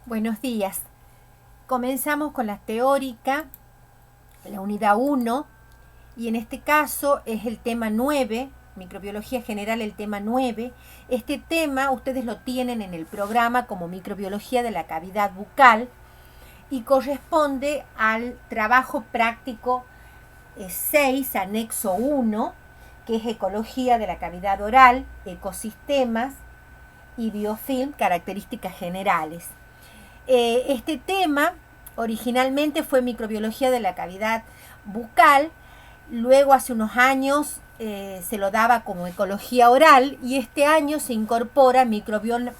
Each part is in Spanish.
Buenos días. Comenzamos con la teórica, la unidad 1, y en este caso es el tema 9, microbiología general, el tema 9. Este tema ustedes lo tienen en el programa como microbiología de la cavidad bucal y corresponde al trabajo práctico 6, anexo 1, que es ecología de la cavidad oral, ecosistemas y biofilm, características generales. Este tema originalmente fue microbiología de la cavidad bucal, luego hace unos años se lo daba como ecología oral y este año se incorpora microbioma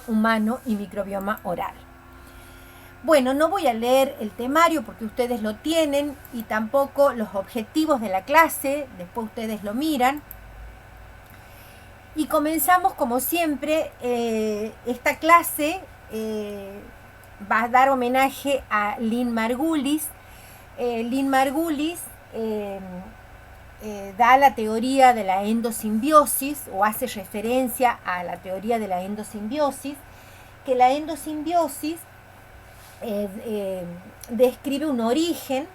humano y microbioma oral. Bueno, no voy a leer el temario porque ustedes lo tienen y tampoco los objetivos de la clase, después ustedes lo miran. Y comenzamos como siempre, esta clase va a dar homenaje a Lynn Margulis. Lynn Margulis da la teoría de la endosimbiosis o hace referencia a la teoría de la endosimbiosis, que la endosimbiosis describe un origen,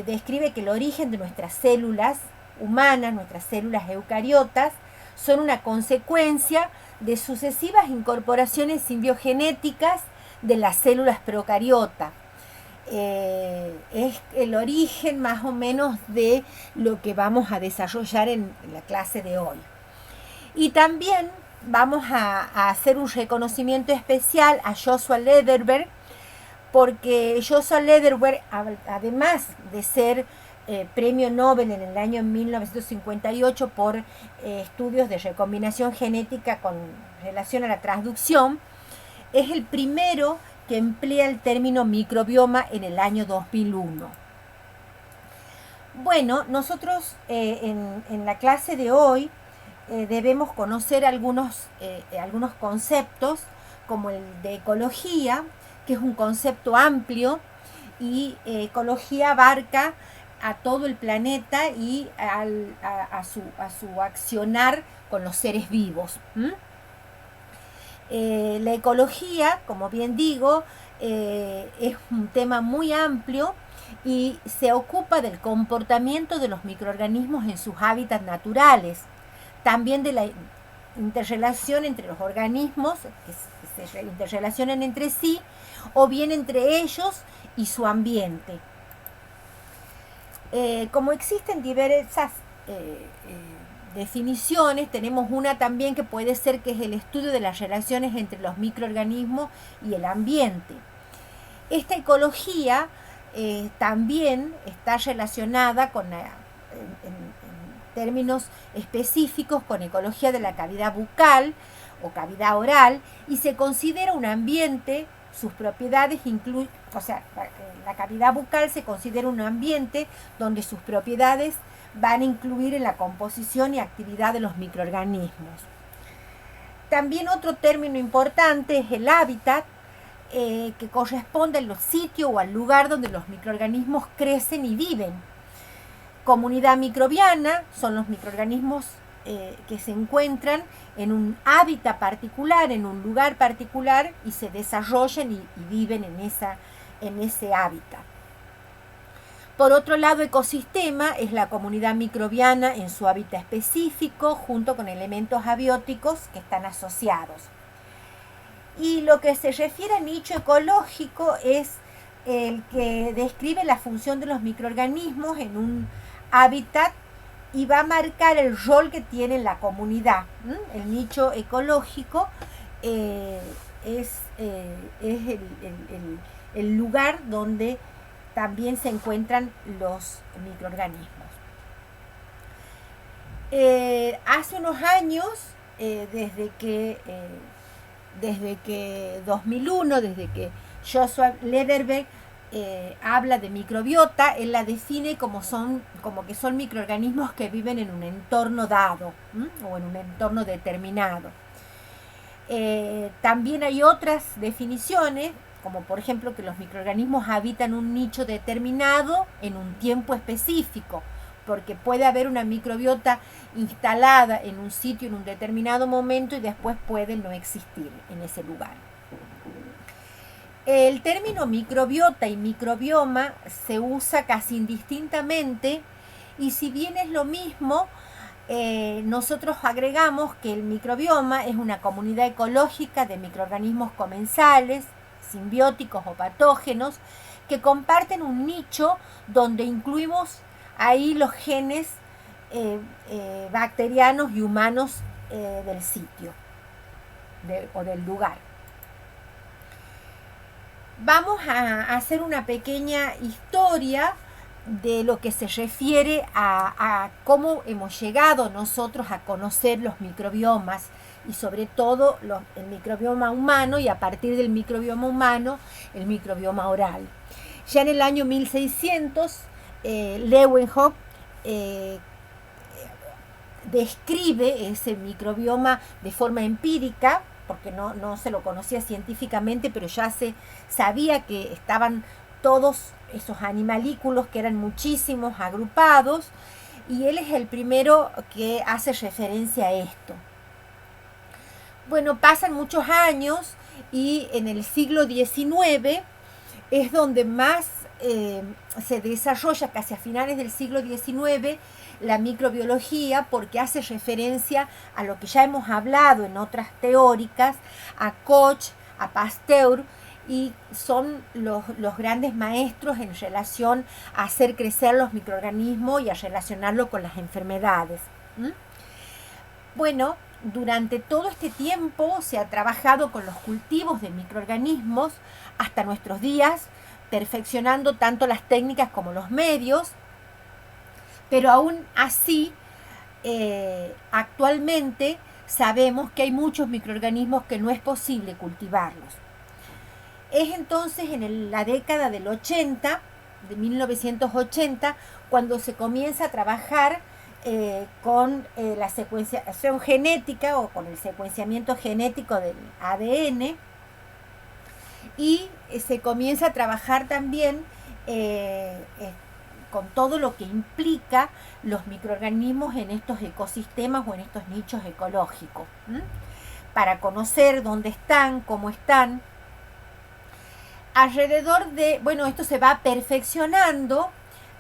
describe que el origen de nuestras células humanas, nuestras células eucariotas, son una consecuencia de sucesivas incorporaciones simbiogenéticas de las células procariotas. Es el origen más o menos de lo que vamos a desarrollar en la clase de hoy. Y también vamos a hacer un reconocimiento especial a Joshua Lederberg, porque Joshua Lederberg, además de ser premio Nobel en el año 1958 por estudios de recombinación genética con relación a la transducción, es el primero que emplea el término microbioma en el año 2001. Bueno, nosotros en la clase de hoy debemos conocer algunos conceptos, como el de ecología, que es un concepto amplio, y ecología abarca a todo el planeta y a su accionar con los seres vivos. La ecología, como bien digo, es un tema muy amplio y se ocupa del comportamiento de los microorganismos en sus hábitats naturales, también de la interrelación entre los organismos, que se interrelacionan entre sí, o bien entre ellos y su ambiente. Como existen diversas definiciones, tenemos una también que puede ser que es el estudio de las relaciones entre los microorganismos y el ambiente. Esta ecología también está relacionada con en términos específicos con ecología de la cavidad bucal o cavidad oral, y se considera un ambiente, sus propiedades incluyen, o sea, la cavidad bucal se considera un ambiente donde sus propiedades van a incluir en la composición y actividad de los microorganismos. También otro término importante es el hábitat, que corresponde al sitio o al lugar donde los microorganismos crecen y viven. Comunidad microbiana son los microorganismos que se encuentran en un hábitat particular, en un lugar particular, y se desarrollan y viven en ese hábitat. Por otro lado, ecosistema es la comunidad microbiana en su hábitat específico, junto con elementos abióticos que están asociados. Y lo que se refiere a nicho ecológico es el que describe la función de los microorganismos en un hábitat y va a marcar el rol que tiene en la comunidad. El nicho ecológico es el lugar donde también se encuentran los microorganismos. Hace unos años, desde que 2001, desde que Joshua Lederberg habla de microbiota, él la define como que son microorganismos que viven en un entorno dado o en un entorno determinado. También hay otras definiciones, como por ejemplo que los microorganismos habitan un nicho determinado en un tiempo específico. porque puede haber una microbiota instalada en un sitio en un determinado momento y después puede no existir en ese lugar. El término microbiota y microbioma se usa casi indistintamente, y si bien es lo mismo, nosotros agregamos que el microbioma es una comunidad ecológica de microorganismos comensales, simbióticos o patógenos, que comparten un nicho donde incluimos ahí los genes bacterianos y humanos del sitio o del lugar. Vamos a hacer una pequeña historia de lo que se refiere a cómo hemos llegado nosotros a conocer los microbiomas, y sobre todo el microbioma humano, y a partir del microbioma humano el microbioma oral. Ya en el año 1600 Leeuwenhoek describe ese microbioma de forma empírica, porque no se lo conocía científicamente, pero ya se sabía que estaban todos esos animalículos, que eran muchísimos, agrupados, y él es el primero que hace referencia a esto. Bueno, pasan muchos años y en el siglo XIX es donde más se desarrolla, casi a finales del siglo XIX, la microbiología, porque hace referencia a lo que ya hemos hablado en otras teóricas, a Koch, a Pasteur, y son los grandes maestros en relación a hacer crecer los microorganismos y a relacionarlo con las enfermedades. Bueno, durante todo este tiempo se ha trabajado con los cultivos de microorganismos hasta nuestros días, perfeccionando tanto las técnicas como los medios, pero aún así, actualmente sabemos que hay muchos microorganismos que no es posible cultivarlos. Es entonces en la década del 80, de 1980, cuando se comienza a trabajar con la secuenciación genética o con el secuenciamiento genético del ADN, y se comienza a trabajar también con todo lo que implica los microorganismos en estos ecosistemas o en estos nichos ecológicos, para conocer dónde están, cómo están. Esto se va perfeccionando,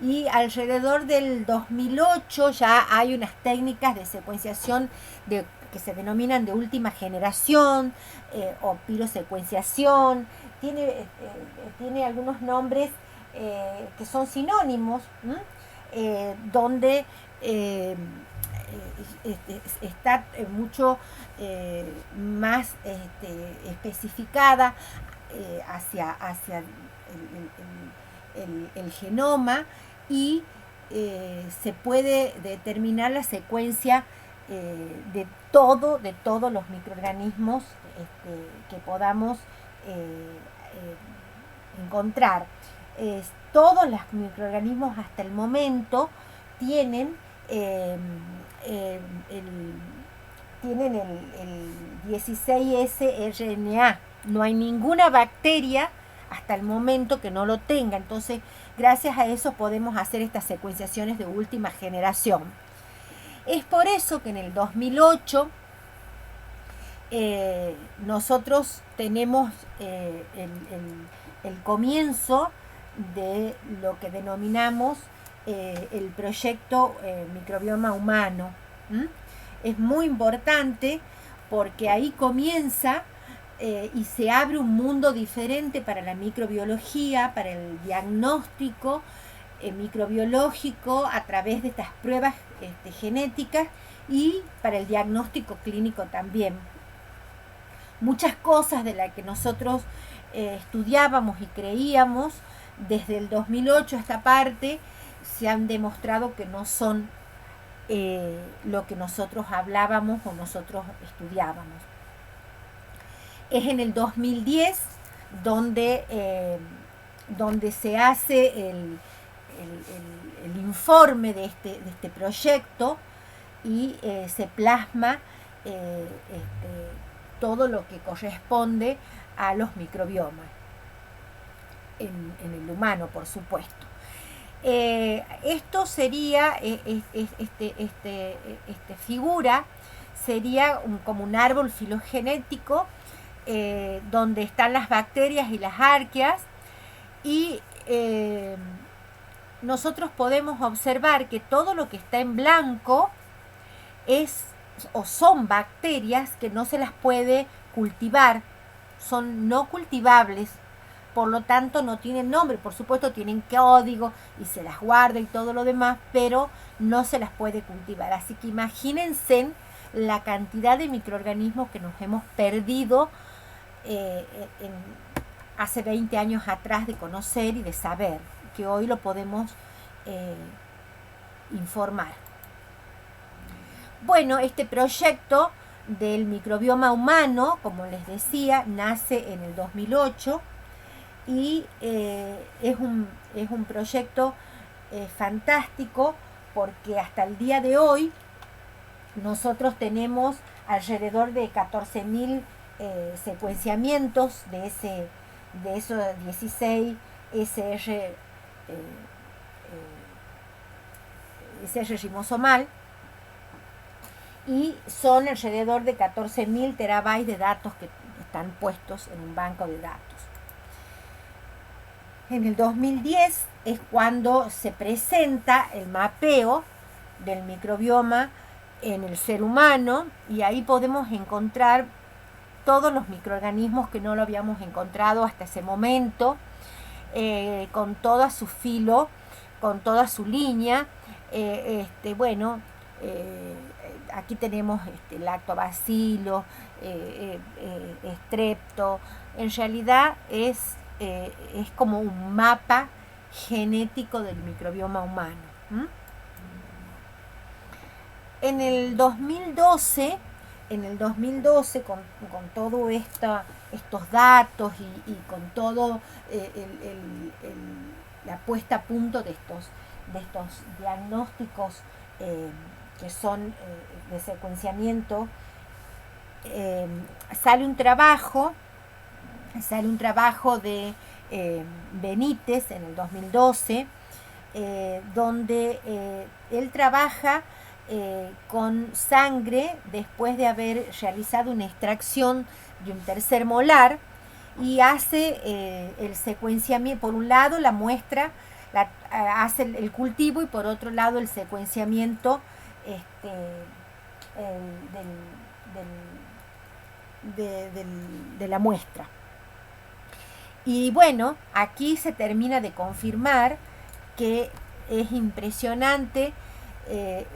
y alrededor del 2008 ya hay unas técnicas de secuenciación que se denominan de última generación o pirosecuenciación. Tiene algunos nombres que son sinónimos, donde está mucho más especificada hacia el genoma, y se puede determinar la secuencia de todos los microorganismos que podamos encontrar. Todos los microorganismos hasta el momento tienen el 16S-RNA. No hay ninguna bacteria hasta el momento que no lo tenga. Entonces, gracias a eso podemos hacer estas secuenciaciones de última generación. Es por eso que en el 2008 nosotros tenemos el comienzo de lo que denominamos el proyecto Microbioma Humano. Es muy importante porque ahí comienza y se abre un mundo diferente para la microbiología, para el diagnóstico microbiológico a través de estas pruebas genéticas, y para el diagnóstico clínico también. Muchas cosas de las que nosotros estudiábamos y creíamos desde el 2008 a esta parte se han demostrado que no son lo que nosotros hablábamos o nosotros estudiábamos. Es en el 2010 donde se hace el informe de este proyecto, y se plasma todo lo que corresponde a los microbiomas en el humano, por supuesto. Esto sería, figura, sería como un árbol filogenético donde están las bacterias y las arqueas, y nosotros podemos observar que todo lo que está en blanco es o son bacterias que no se las puede cultivar, son no cultivables, por lo tanto no tienen nombre, por supuesto tienen código y se las guarda y todo lo demás, pero no se las puede cultivar. Así que imagínense la cantidad de microorganismos que nos hemos perdido hace 20 años atrás de conocer y de saber, que hoy lo podemos informar. Bueno, este proyecto del microbioma humano, como les decía, nace en el 2008 y es un proyecto fantástico, porque hasta el día de hoy nosotros tenemos alrededor de 14.000 secuenciamientos de esos 16 SR ribosomal, y son alrededor de 14.000 terabytes de datos que están puestos en un banco de datos. En el 2010 es cuando se presenta el mapeo del microbioma en el ser humano, y ahí podemos encontrar todos los microorganismos que no lo habíamos encontrado hasta ese momento, con toda su filo, con toda su línea. Aquí tenemos lactobacillus, estrepto. En realidad es como un mapa genético del microbioma humano. En el 2012, con todo estos datos y con todo la puesta a punto de estos diagnósticos que son de secuenciamiento, sale un trabajo de Benítez en el 2012, donde él trabaja con sangre después de haber realizado una extracción de un tercer molar, y hace el secuenciamiento. Por un lado la muestra, hace el cultivo, y por otro lado el secuenciamiento de la muestra. Y bueno, aquí se termina de confirmar que es impresionante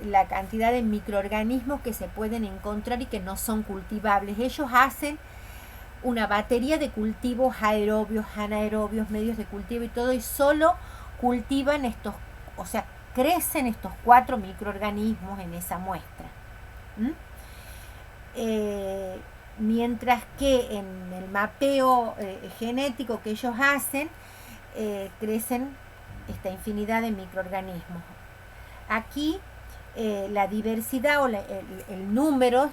la cantidad de microorganismos que se pueden encontrar y que no son cultivables. Ellos hacen una batería de cultivos aerobios, anaerobios, medios de cultivo y todo, y solo cultivan estos, o sea, crecen estos 4 microorganismos en esa muestra. Mientras que en el mapeo genético que ellos hacen, crecen esta infinidad de microorganismos. Aquí la diversidad o el número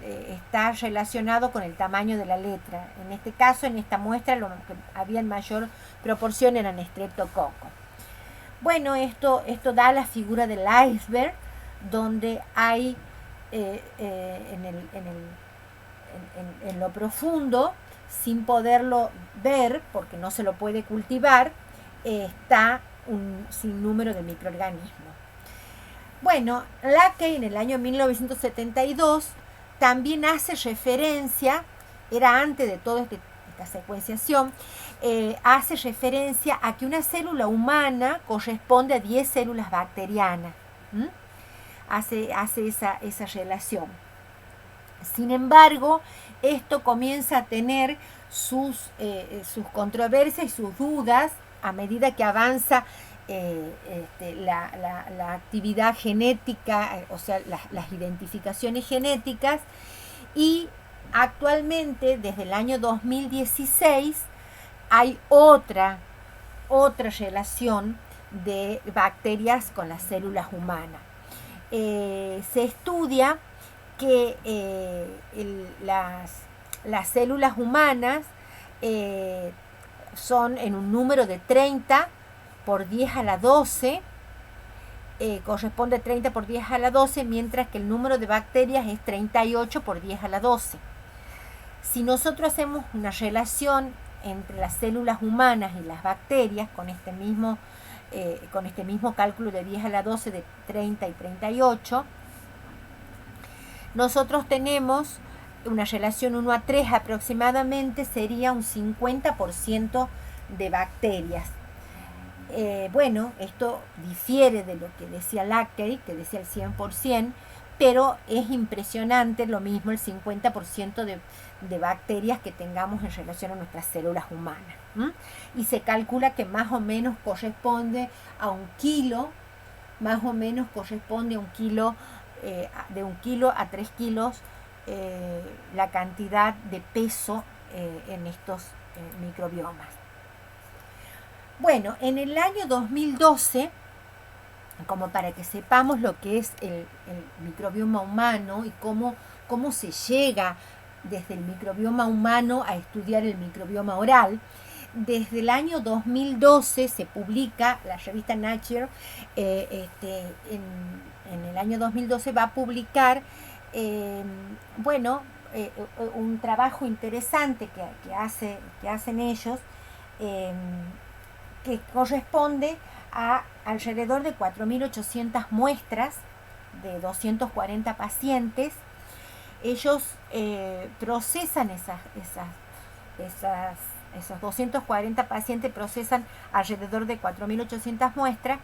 está relacionado con el tamaño de la letra. En este caso, en esta muestra, lo que había en mayor proporción eran Streptococcus. Bueno, esto da la figura del iceberg, donde hay en lo profundo, sin poderlo ver porque no se lo puede cultivar, está un sinnúmero de microorganismos. Bueno, Lackey en el año 1972 también hace referencia, era antes de toda esta secuenciación, hace referencia a que una célula humana corresponde a 10 células bacterianas. Hace esa relación. Sin embargo, esto comienza a tener sus controversias y sus dudas a medida que avanza la actividad genética, o sea, las identificaciones genéticas, y actualmente, desde el año 2016, hay otra relación de bacterias con las células humanas. Se estudia que las células humanas son en un número de 30 por 10 a la 12, corresponde 30 por 10 a la 12, mientras que el número de bacterias es 38 por 10 a la 12. Si nosotros hacemos una relación entre las células humanas y las bacterias con este mismo cálculo de 10 a la 12 de 30 y 38, nosotros tenemos una relación 1 a 3 aproximadamente, sería un 50% de bacterias. Bueno, esto difiere de lo que decía Lackery, que decía el 100%, pero es impresionante lo mismo el 50% de bacterias que tengamos en relación a nuestras células humanas. Y se calcula que más o menos corresponde a un kilo, más o menos corresponde a un kilo, de 1 kilo a 3 kilos, la cantidad de peso en estos microbiomas. Bueno, en el año 2012, como para que sepamos lo que es el microbioma humano y cómo se llega desde el microbioma humano a estudiar el microbioma oral, desde el año 2012 se publica, la revista Nature, en el año 2012 va a publicar, un trabajo interesante que hacen ellos, que corresponde a alrededor de 4.800 muestras de 240 pacientes. Ellos procesan esos 240 pacientes, procesan alrededor de 4.800 muestras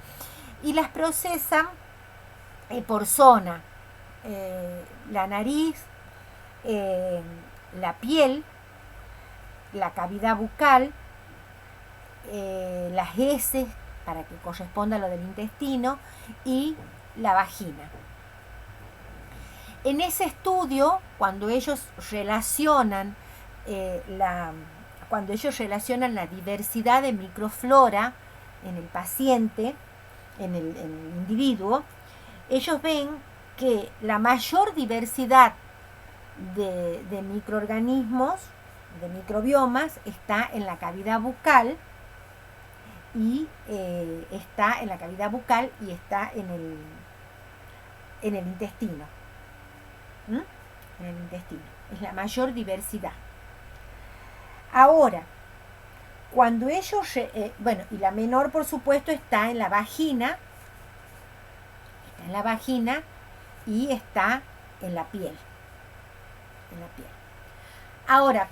y las procesan por zona: la nariz, la piel, la cavidad bucal, las heces, para que corresponda a lo del intestino, y la vagina. En ese estudio, cuando ellos relacionan la diversidad de microflora en el paciente, en el individuo, ellos ven que la mayor diversidad de microorganismos, de microbiomas, está en la cavidad bucal y está en el intestino. En el intestino es la mayor diversidad. Ahora, cuando ellos y la menor, por supuesto, está en la vagina, y está en la piel. Ahora,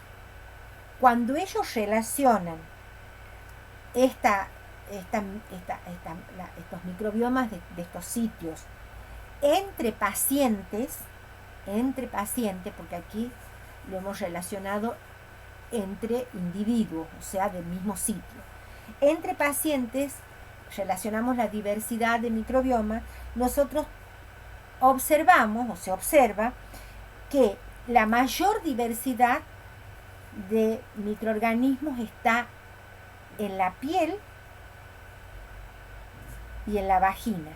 cuando ellos relacionan estos microbiomas de estos sitios entre pacientes, porque aquí lo hemos relacionado entre individuos, o sea, del mismo sitio. Entre pacientes relacionamos la diversidad de microbiomas. Nosotros observamos, o se observa, que la mayor diversidad de microorganismos está en la piel y en la vagina.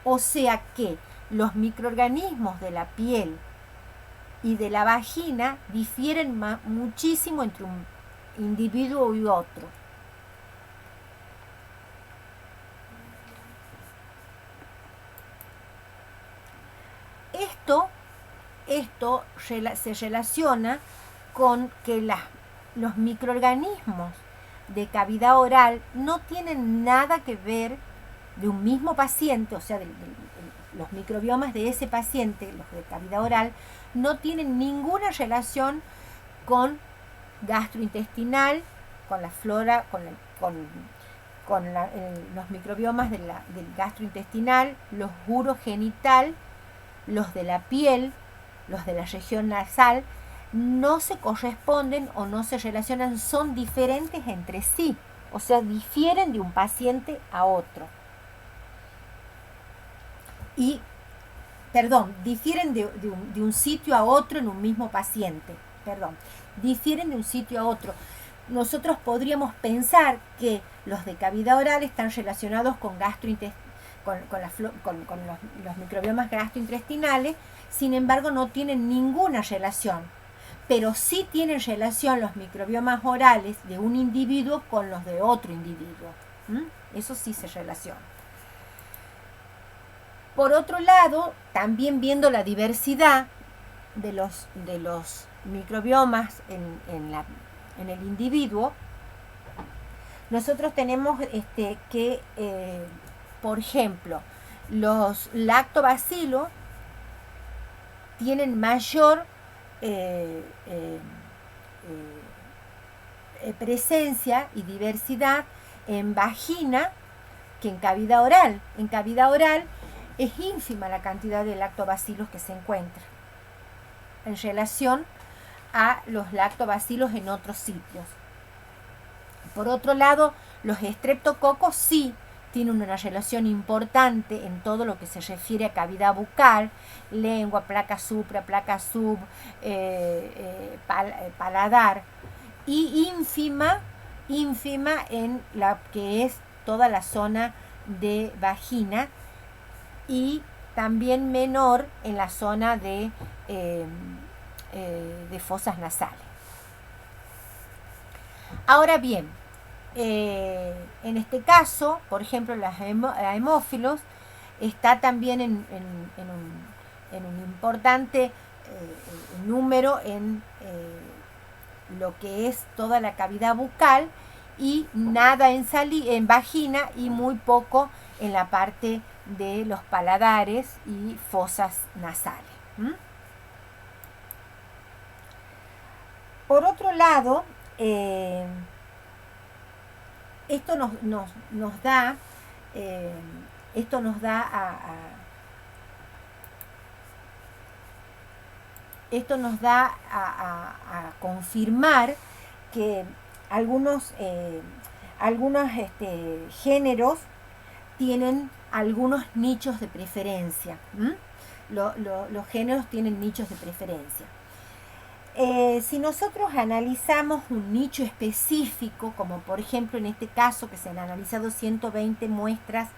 O sea que los microorganismos de la piel y de la vagina difieren muchísimo entre un individuo y otro. Esto se relaciona con que los microorganismos de cavidad oral no tienen nada que ver de un mismo paciente, o sea, los microbiomas de ese paciente, los de cavidad oral, no tienen ninguna relación con gastrointestinal, con la flora, los microbiomas del gastrointestinal, los urogenital, los de la piel, los de la región nasal, no se corresponden o no se relacionan, son diferentes entre sí, o sea, difieren de un paciente a otro. Difieren de un sitio a otro en un mismo paciente, difieren de un sitio a otro. Nosotros podríamos pensar que los de cavidad oral están relacionados con los microbiomas gastrointestinales, sin embargo no tienen ninguna relación, pero sí tienen relación los microbiomas orales de un individuo con los de otro individuo. Eso sí se relaciona. Por otro lado, también viendo la diversidad de los microbiomas en el individuo, nosotros tenemos que, por ejemplo, los lactobacilos tienen mayor presencia y diversidad en vagina que en cavidad oral. En cavidad oral es ínfima la cantidad de lactobacilos que se encuentra en relación a los lactobacilos en otros sitios. Por otro lado, los estreptococos sí tienen una relación importante en todo lo que se refiere a cavidad bucal, lengua, placa supra, placa sub, paladar, y ínfima en la que es toda la zona de vagina, y también menor en la zona de fosas nasales. Ahora bien, en este caso, por ejemplo, los hemófilos está también en un importante número en lo que es toda la cavidad bucal, y nada en vagina y muy poco en la parte de los paladares y fosas nasales. Por otro lado, esto nos da a confirmar que algunos géneros tienen algunos nichos de preferencia. Los géneros tienen nichos de preferencia. Si nosotros analizamos un nicho específico, como por ejemplo en este caso que se han analizado 120 muestras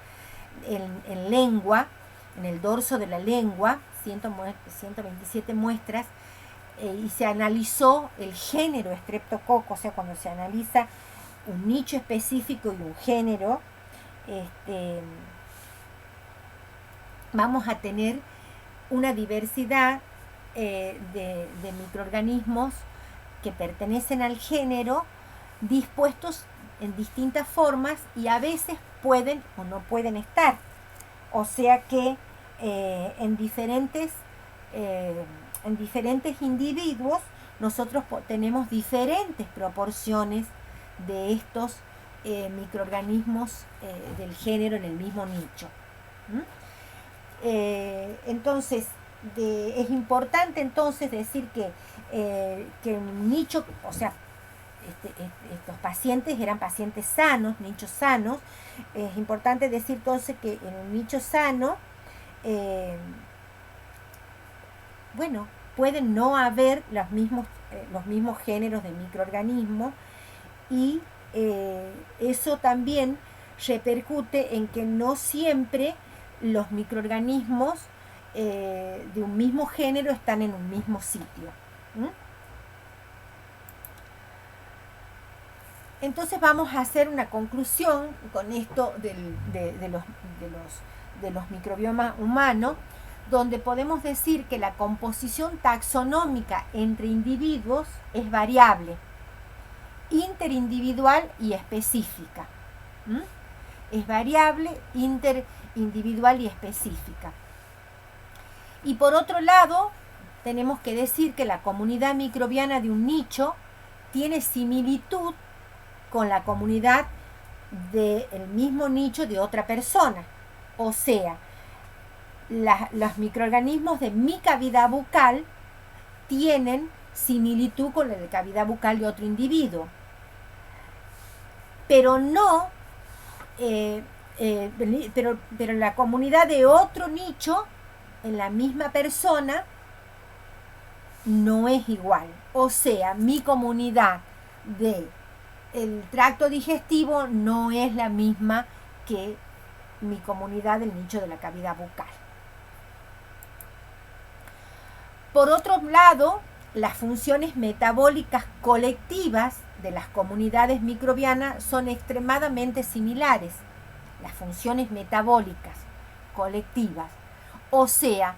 en lengua, en el dorso de la lengua, 127 muestras, y se analizó el género Streptococcus, o sea, cuando se analiza un nicho específico y un género, vamos a tener una diversidad de microorganismos que pertenecen al género, dispuestos en distintas formas, y a veces pueden o no pueden estar. O sea que en diferentes individuos nosotros tenemos diferentes proporciones de estos microorganismos del género en el mismo nicho. Entonces, es importante entonces decir que un nicho, o sea, estos pacientes eran pacientes sanos, nichos sanos. Es importante decir entonces que en un nicho sano, pueden no haber los mismos géneros de microorganismos, y eso también repercute en que no siempre los microorganismos de un mismo género están en un mismo sitio. Entonces vamos a hacer una conclusión con esto de los microbiomas humanos, donde podemos decir que la composición taxonómica entre individuos es variable, interindividual y específica. Es variable, interindividual y específica. Y por otro lado, tenemos que decir que la comunidad microbiana de un nicho tiene similitud con la comunidad del mismo nicho de otra persona. O sea, los microorganismos de mi cavidad bucal tienen similitud con la de cavidad bucal de otro individuo, pero no pero la comunidad de otro nicho en la misma persona no es igual. O sea, mi comunidad del tracto digestivo no es la misma que mi comunidad del nicho de la cavidad bucal. Por otro lado, las funciones metabólicas colectivas de las comunidades microbianas son extremadamente similares. Las funciones metabólicas colectivas. O sea,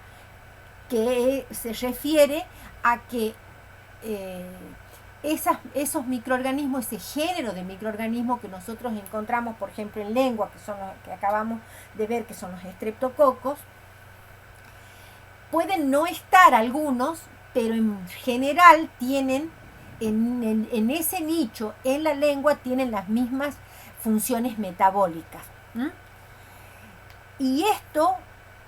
que se refiere a que esos microorganismos, ese género de microorganismos que nosotros encontramos, por ejemplo, en lengua, que son los que acabamos de ver, que son los estreptococos, pueden no estar algunos, pero en general tienen, en ese nicho, en la lengua, tienen las mismas funciones metabólicas. Y esto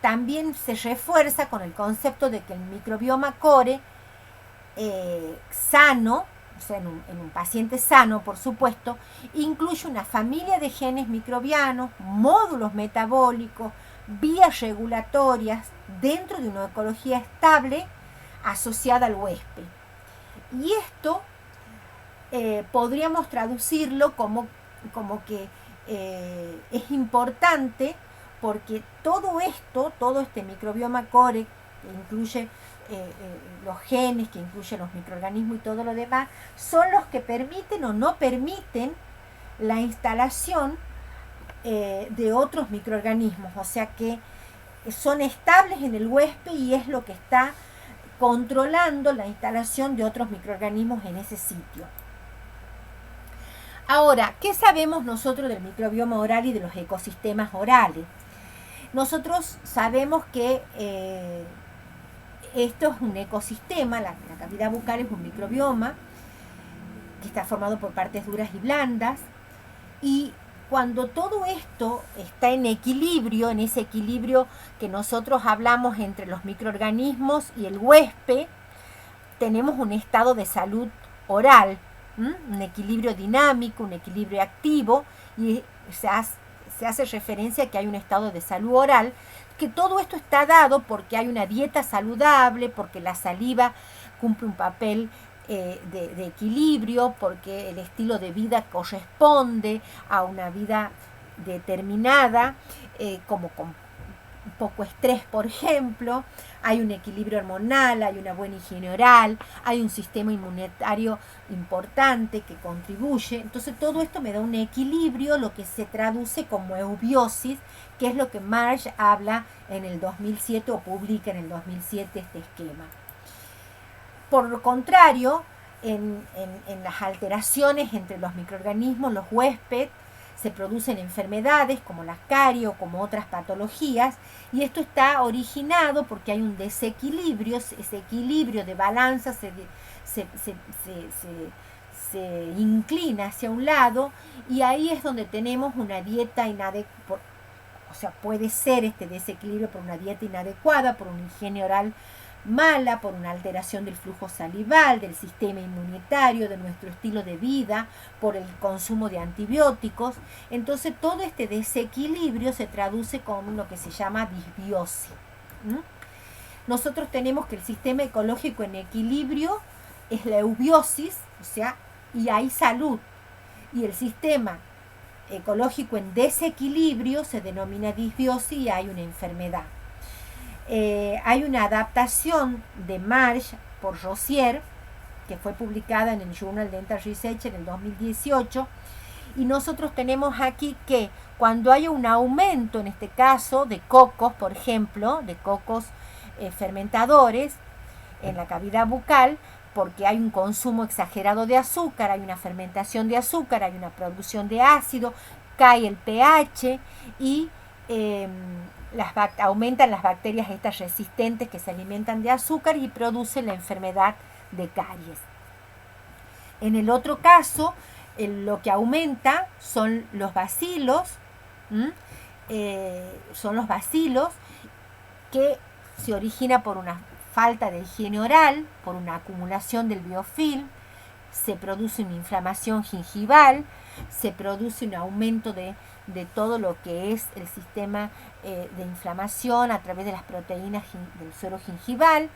también se refuerza con el concepto de que el microbioma core sano, o sea, en un paciente sano, por supuesto, incluye una familia de genes microbianos, módulos metabólicos, vías regulatorias dentro de una ecología estable asociada al huésped. Y esto podríamos traducirlo como que es importante porque todo este microbioma core, que incluye los genes, que incluye los microorganismos y todo lo demás, son los que permiten o no permiten la instalación de otros microorganismos, o sea que son estables en el huésped y es lo que está controlando la instalación de otros microorganismos en ese sitio. Ahora, ¿qué sabemos nosotros del microbioma oral y de los ecosistemas orales? Nosotros sabemos que esto es un ecosistema, la cavidad bucal es un microbioma que está formado por partes duras y blandas, y cuando todo esto está en equilibrio, en ese equilibrio que nosotros hablamos entre los microorganismos y el huésped, tenemos un estado de salud oral, un equilibrio dinámico, un equilibrio activo, y se hace referencia a que hay un estado de salud oral, que todo esto está dado porque hay una dieta saludable, porque la saliva cumple un papel de equilibrio, porque el estilo de vida corresponde a una vida determinada, como con poco estrés, por ejemplo, hay un equilibrio hormonal, hay una buena higiene oral, hay un sistema inmunitario importante que contribuye. Entonces todo esto me da un equilibrio, lo que se traduce como eubiosis, que es lo que Marsh habla en el 2007 o publica en el 2007 este esquema. Por lo contrario, en las alteraciones entre los microorganismos, los huéspedes, se producen enfermedades como la carie o como otras patologías, y esto está originado porque hay un desequilibrio, ese equilibrio de balanza se inclina hacia un lado, y ahí es donde tenemos una dieta inadecuada, o sea, puede ser este desequilibrio por una dieta inadecuada, por una higiene oral mala, por una alteración del flujo salival, del sistema inmunitario, de nuestro estilo de vida, por el consumo de antibióticos. Entonces todo este desequilibrio se traduce con lo que se llama disbiosis. Nosotros tenemos que el sistema ecológico en equilibrio es la eubiosis, o sea, y hay salud. Y el sistema ecológico en desequilibrio se denomina disbiosis y hay una enfermedad. Hay una adaptación de Marsh por Rosier, que fue publicada en el Journal Dental Research en el 2018, y nosotros tenemos aquí que cuando hay un aumento, en este caso, de cocos, por ejemplo, de cocos fermentadores en la cavidad bucal, porque hay un consumo exagerado de azúcar, hay una fermentación de azúcar, hay una producción de ácido, cae el pH y aumentan las bacterias estas resistentes que se alimentan de azúcar y producen la enfermedad de caries. En el otro caso, lo que aumenta son los bacilos, que se origina por una falta de higiene oral, por una acumulación del biofilm, se produce una inflamación gingival, se produce un aumento de todo lo que es el sistema de inflamación a través de las proteínas del suero gingival,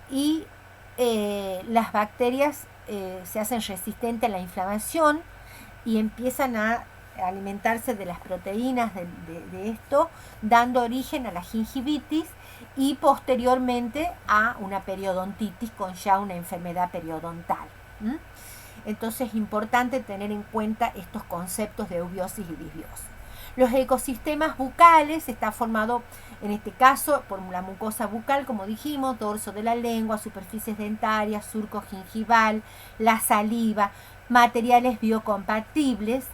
y las bacterias se hacen resistentes a la inflamación y empiezan a alimentarse de las proteínas de esto, dando origen a la gingivitis y posteriormente a una periodontitis con ya una enfermedad periodontal. Entonces es importante tener en cuenta estos conceptos de eubiosis y disbiosis. Los ecosistemas bucales está formado, en este caso, por la mucosa bucal, como dijimos, dorso de la lengua, superficies dentarias, surco gingival, la saliva, materiales biocompatibles.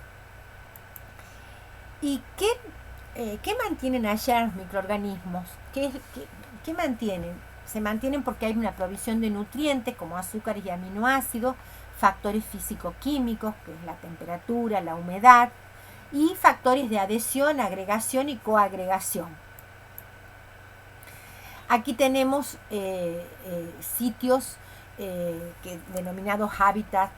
¿Y qué mantienen allá los microorganismos? ¿Qué mantienen? Se mantienen porque hay una provisión de nutrientes como azúcares y aminoácidos, factores físico-químicos, que es la temperatura, la humedad, y factores de adhesión, agregación y coagregación. Aquí tenemos sitios denominados hábitats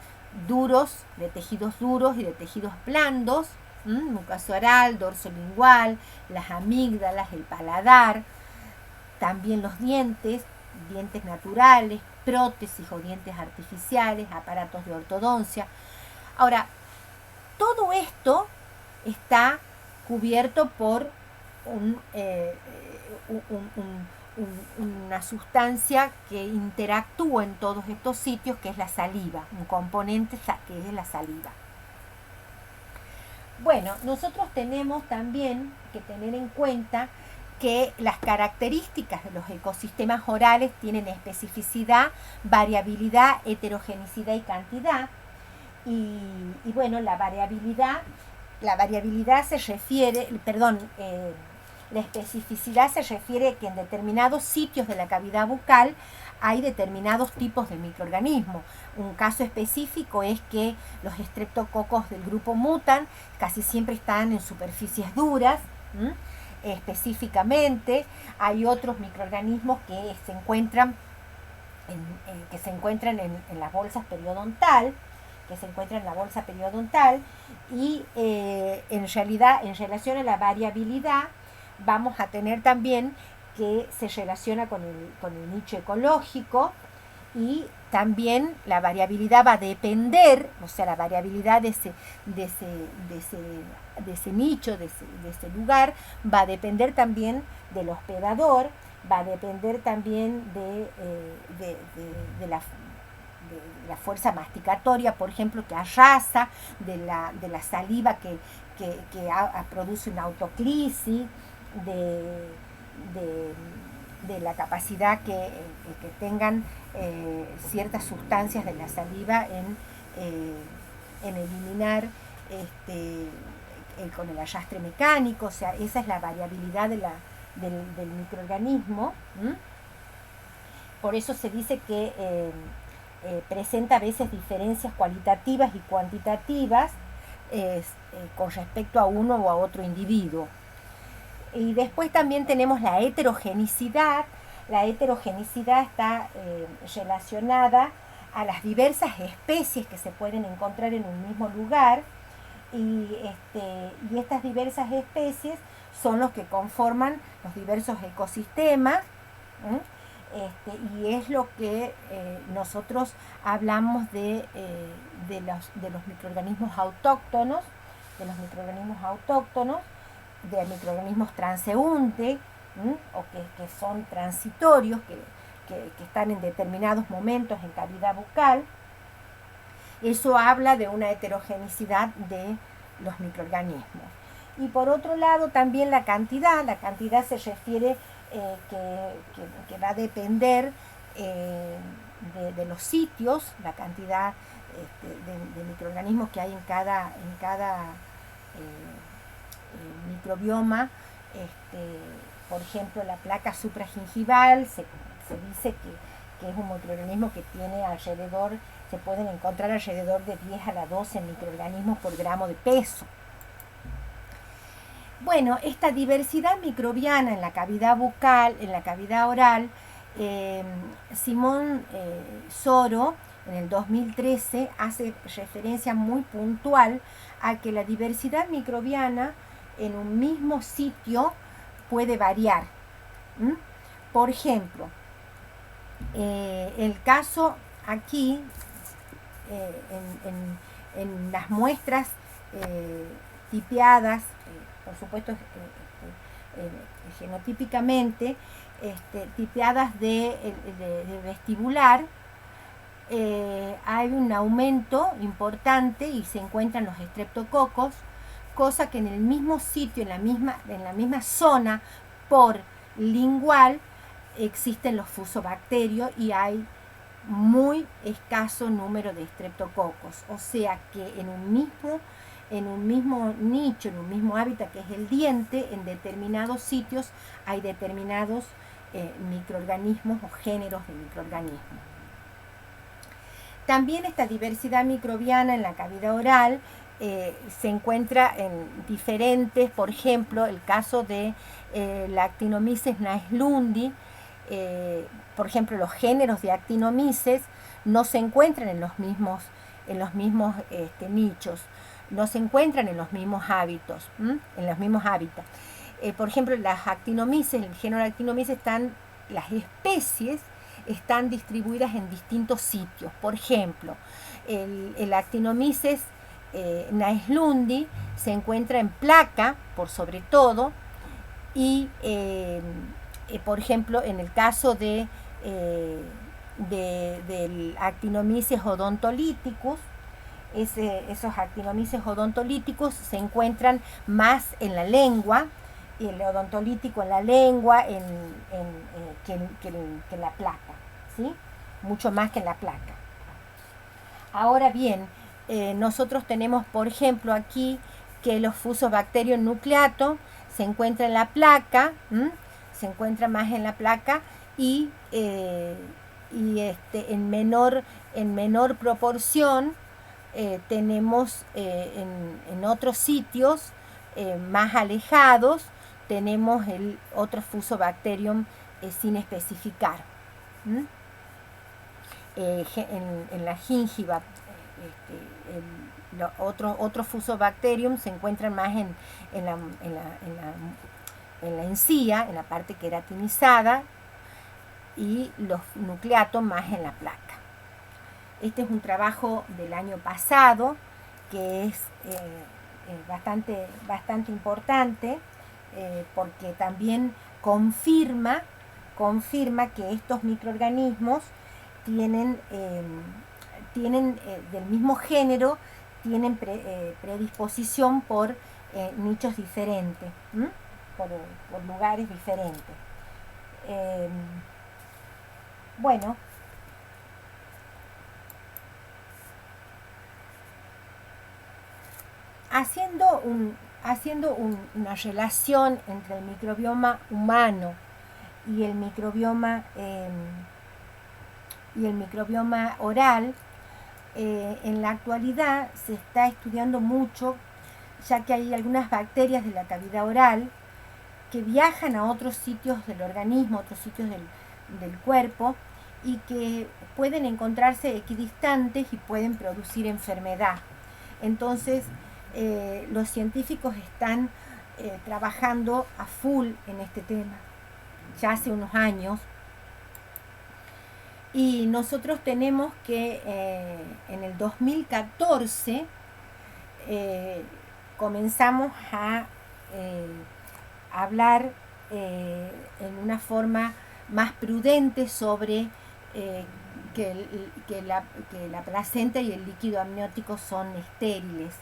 duros, de tejidos duros y de tejidos blandos, mucosa oral, dorso lingual, las amígdalas, el paladar, también los dientes naturales, prótesis o dientes artificiales, aparatos de ortodoncia. Ahora, todo esto está cubierto por una sustancia que interactúa en todos estos sitios, que es la saliva, un componente que es la saliva. Bueno, nosotros tenemos también que tener en cuenta que las características de los ecosistemas orales tienen especificidad, variabilidad, heterogenicidad y cantidad. Y bueno, la variabilidad se refiere, la especificidad se refiere que en determinados sitios de la cavidad bucal hay determinados tipos de microorganismos. Un caso específico es que los estreptococos del grupo mutant casi siempre están en superficies duras. Específicamente hay otros microorganismos que se encuentran en las bolsas periodontal, y en realidad, en relación a la variabilidad, vamos a tener también que se relaciona con el nicho ecológico, y también la variabilidad va a depender, o sea, la variabilidad de ese nicho, de ese lugar, va a depender también del hospedador, va a depender también de la fuerza masticatoria, por ejemplo, que arrasa, de la saliva que produce una autoclisis, de la capacidad que tengan ciertas sustancias de la saliva en eliminar con el arrastre mecánico. O sea, esa es la variabilidad del microorganismo. Por eso se dice que presenta a veces diferencias cualitativas y cuantitativas con respecto a uno o a otro individuo. Y después también tenemos la heterogenicidad. La heterogenicidad está relacionada a las diversas especies que se pueden encontrar en un mismo lugar, y estas diversas especies son los que conforman los diversos ecosistemas. Y es lo que nosotros hablamos de los microorganismos autóctonos, de microorganismos transeúntes, o que son transitorios, que están en determinados momentos en cavidad bucal. Eso habla de una heterogenicidad de los microorganismos. Y por otro lado, también la cantidad se refiere que va a depender de los sitios, la cantidad de microorganismos que hay en cada microbioma. Por ejemplo, la placa supragingival se dice que es un microorganismo que tiene alrededor, se pueden encontrar alrededor de 10 a la 12 microorganismos por gramo de peso. Bueno, esta diversidad microbiana en la cavidad bucal, en la cavidad oral, Simón Soro en el 2013 hace referencia muy puntual a que la diversidad microbiana en un mismo sitio puede variar. Por ejemplo, el caso aquí, en las muestras tipiadas, por supuesto, genotípicamente, tipiadas de vestibular, hay un aumento importante y se encuentran los estreptococos, cosa que en el mismo sitio, en la misma zona por lingual, existen los fusobacterios y hay muy escaso número de estreptococos. O sea que en un mismo nicho, en un mismo hábitat que es el diente, en determinados sitios hay determinados microorganismos o géneros de microorganismos. También esta diversidad microbiana en la cavidad oral se encuentra en diferentes, por ejemplo, el caso de la Actinomyces naeslundi. Por ejemplo, los géneros de Actinomyces no se encuentran en los mismos nichos, no se encuentran en los mismos hábitats. Por ejemplo, las Actinomyces, el género de Actinomyces, las especies están distribuidas en distintos sitios. Por ejemplo, el Actinomyces naeslundi se encuentra en placa, por sobre todo, y por ejemplo, en el caso del Actinomyces odontolíticos, esos Actinomyces odontolíticos se encuentran más en la lengua, y el odontolítico en la lengua que en la placa, ¿sí? Mucho más que en la placa. Ahora bien, nosotros tenemos, por ejemplo, aquí que los Fusobacterium nucleatum se encuentra en la placa, se encuentra más en la placa y en menor proporción tenemos en otros sitios más alejados, tenemos el otro Fusobacterium sin especificar. En la gingiva, otros Fusobacterium se encuentran más en la encía, en la parte queratinizada, y los nucleatos más en la placa. Este es un trabajo del año pasado que es bastante importante porque también confirma que estos microorganismos tienen del mismo género, tienen predisposición por nichos diferentes, por lugares diferentes. Bueno, haciendo una relación entre el microbioma humano y el microbioma oral, en la actualidad se está estudiando mucho, ya que hay algunas bacterias de la cavidad oral que viajan a otros sitios del organismo, otros sitios del cuerpo, y que pueden encontrarse equidistantes y pueden producir enfermedad. Entonces, los científicos están trabajando a full en este tema, ya hace unos años, y nosotros tenemos que en el 2014 comenzamos a hablar en una forma más prudente sobre que la placenta y el líquido amniótico son estériles.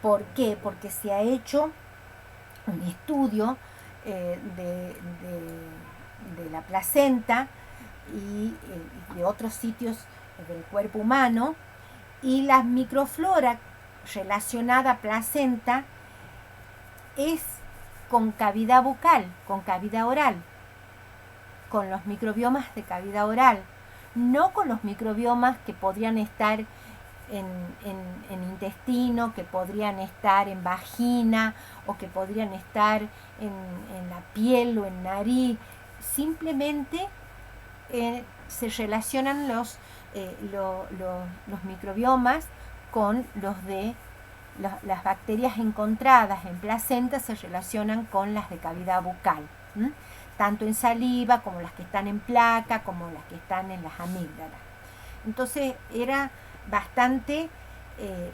¿Por qué? Porque se ha hecho un estudio de la placenta y de otros sitios del cuerpo humano, y la microflora relacionada a placenta es con cavidad bucal, con cavidad oral, con los microbiomas de cavidad oral, no con los microbiomas que podrían estar en intestino, que podrían estar en vagina o que podrían estar en la piel o en nariz. Simplemente se relacionan los microbiomas con los de las bacterias encontradas en placenta, se relacionan con las de cavidad bucal, tanto en saliva como las que están en placa, como las que están en las amígdalas. Entonces era bastante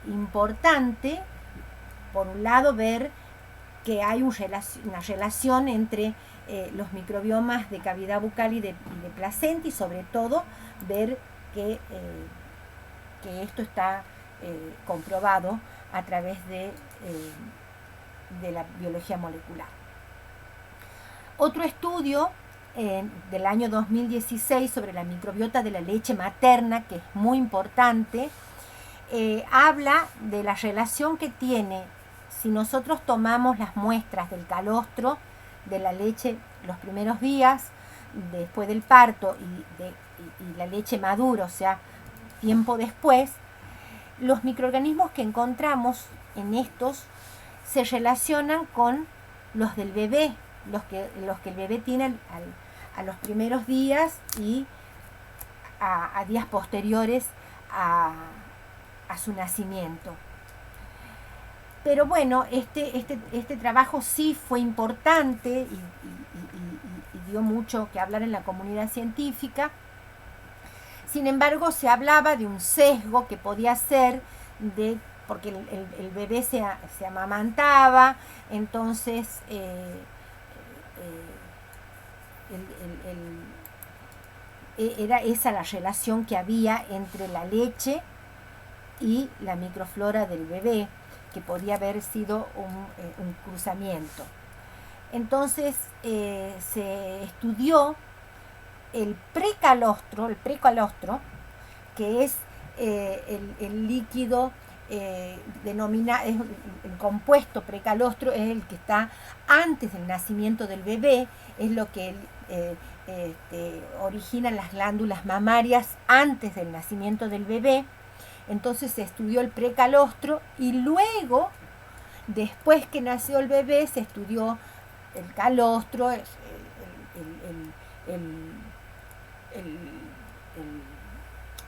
importante por un lado, ver que hay una relación entre los microbiomas de cavidad bucal y de placenta, y sobre todo ver que esto está comprobado a través de la biología molecular. Otro estudio del año 2016 sobre la microbiota de la leche materna, que es muy importante, habla de la relación que tiene si nosotros tomamos las muestras del calostro de la leche los primeros días después del parto y la leche madura, o sea, tiempo después. Los microorganismos que encontramos en estos se relacionan con los del bebé, los que el bebé tiene a los primeros días y a días posteriores a su nacimiento. Pero bueno, este trabajo sí fue importante y dio mucho que hablar en la comunidad científica. Sin embargo, se hablaba de un sesgo que podía ser porque el bebé se amamantaba, entonces era esa la relación que había entre la leche y la microflora del bebé, que podía haber sido un cruzamiento. Entonces se estudió el precalostro, que es el líquido denominado, el compuesto precalostro, es el que está antes del nacimiento del bebé, es lo que origina las glándulas mamarias antes del nacimiento del bebé. Entonces se estudió el precalostro y luego, después que nació el bebé, se estudió el calostro,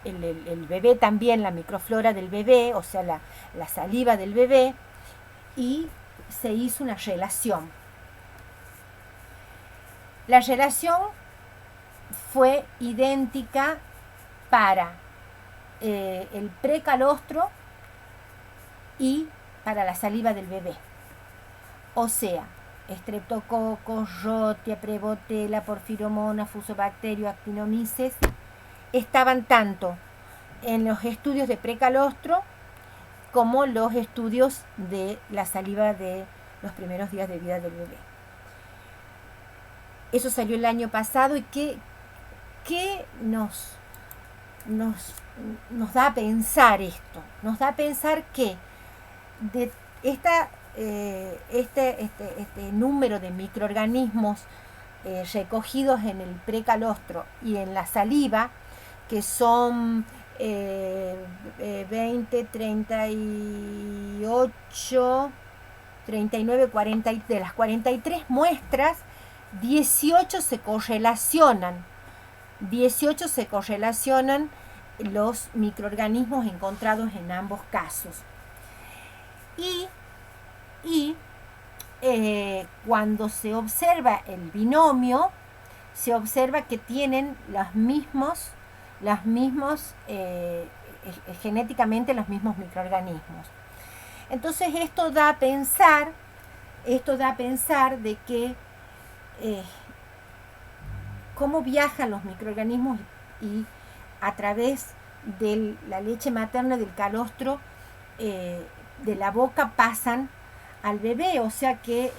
el bebé también, la microflora del bebé, o sea, la saliva del bebé, y se hizo una relación. La relación fue idéntica para el precalostro y para la saliva del bebé. O sea, Streptococcus, Rhodia, Prevotella, Porphyromonas, Fusobacterio, Actinomyces estaban tanto en los estudios de precalostro como los estudios de la saliva de los primeros días de vida del bebé. Eso salió el año pasado. ¿Y qué nos da a pensar esto? Nos da a pensar que de este número de microorganismos recogidos en el precalostro y en la saliva, que son 20, 38, 39, 40, de las 43 muestras, 18 se correlacionan los microorganismos encontrados en ambos casos. Y cuando se observa el binomio, se observa que tienen genéticamente los mismos microorganismos. Entonces esto da a pensar de que cómo viajan los microorganismos y a través de la leche materna, del calostro, de la boca pasan al bebé. O sea que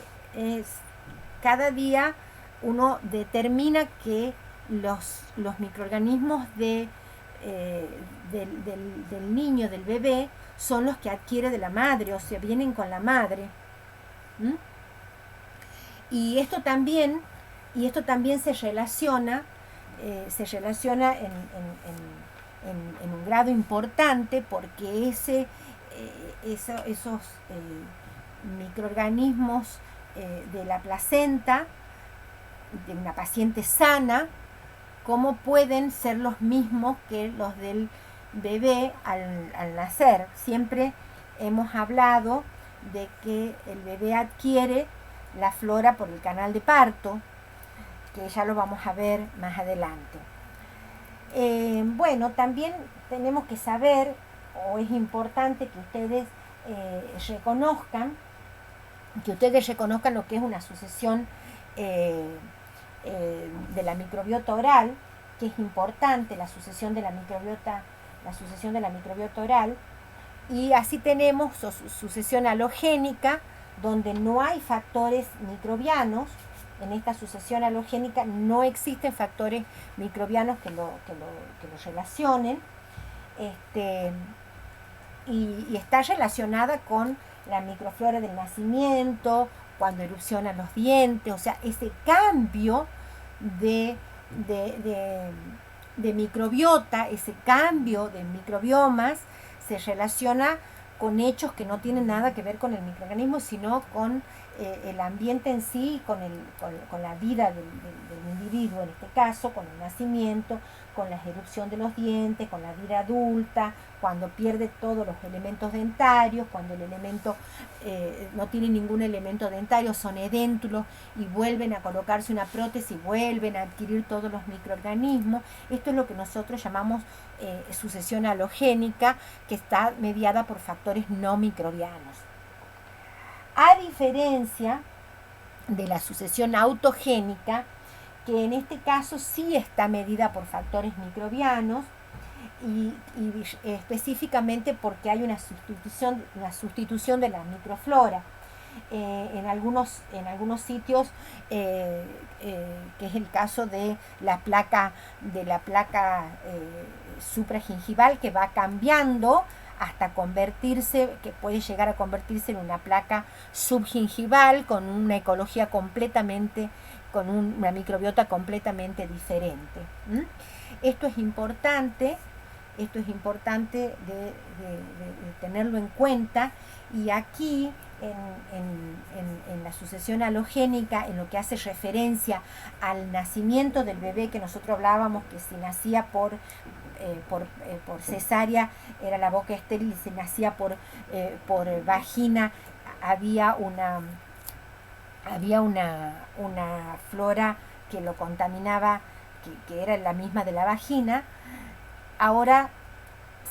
cada día uno determina que los microorganismos del niño, del bebé, son los que adquiere de la madre, o sea, vienen con la madre. Y esto también se relaciona en un grado importante, porque esos microorganismos de la placenta de una paciente sana, ¿cómo pueden ser los mismos que los del bebé al nacer? Siempre hemos hablado de que el bebé adquiere la flora por el canal de parto, que ya lo vamos a ver más adelante. Bueno, también tenemos que saber, o es importante que ustedes reconozcan lo que es una sucesión de la microbiota oral, que es importante la sucesión de la microbiota oral, y así tenemos sucesión alogénica, donde no hay factores microbianos. En esta sucesión alogénica no existen factores microbianos que lo relacionen, y está relacionada con la microflora del nacimiento, cuando erupcionan los dientes. O sea, ese cambio de microbiota, ese cambio de microbiomas se relaciona con hechos que no tienen nada que ver con el microorganismo, sino con el ambiente en sí, con la vida del individuo, en este caso, con el nacimiento, con la erupción de los dientes, con la vida adulta, cuando pierde todos los elementos dentarios, cuando el elemento no tiene ningún elemento dentario, son edéntulos y vuelven a colocarse una prótesis, vuelven a adquirir todos los microorganismos. Esto es lo que nosotros llamamos sucesión alogénica, que está mediada por factores no microbianos. A diferencia de la sucesión autogénica, que en este caso sí está medida por factores microbianos, y específicamente porque hay una sustitución de la microflora. En algunos sitios, que es el caso de la placa supragingival, que va cambiando hasta convertirse, que puede llegar a convertirse en una placa subgingival con una ecología completamente, con una microbiota completamente diferente. Esto es importante de tenerlo en cuenta. Y aquí en la sucesión alogénica, en lo que hace referencia al nacimiento del bebé, que nosotros hablábamos que si nacía por cesárea era la boca estéril, y si nacía por vagina había una flora que lo contaminaba, que era la misma de la vagina. Ahora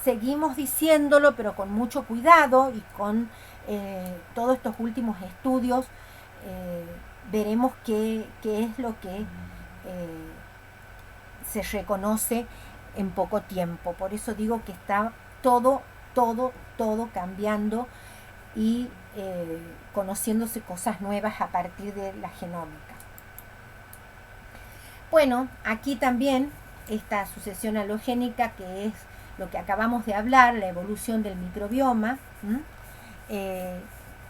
seguimos diciéndolo, pero con mucho cuidado, y con todos estos últimos estudios veremos qué es lo que se reconoce en poco tiempo. Por eso digo que está todo cambiando y conociéndose cosas nuevas a partir de la genómica. Bueno, aquí también esta sucesión alogénica, que es lo que acabamos de hablar, la evolución del microbioma.